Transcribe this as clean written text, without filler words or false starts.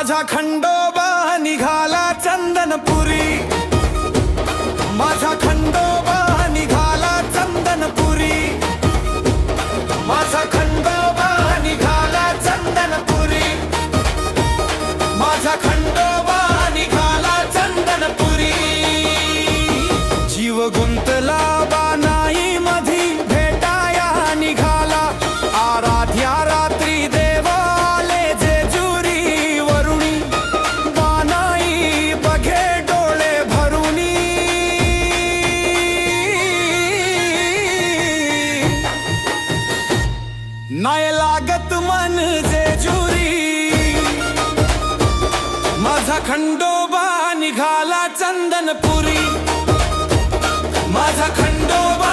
माझा खंडोबा निघाला चंदनपुरी, माझा खंडोबा निघाला चंदनपुरी, माझा खंडोबा निघाला चंदनपुरी, माझा खंडोबा निघाला चंदनपुरी। जीव गुंतला बानाई मधी भेटाया निघाला, आराध्या रात्री देवाले जेजुरी वरुणी, बानाई बघे डोळे भरुनी, नाही लागत मन जेजुरी। माझा खंडोबा निघाला चंदनपुरी, माझा खंडोबा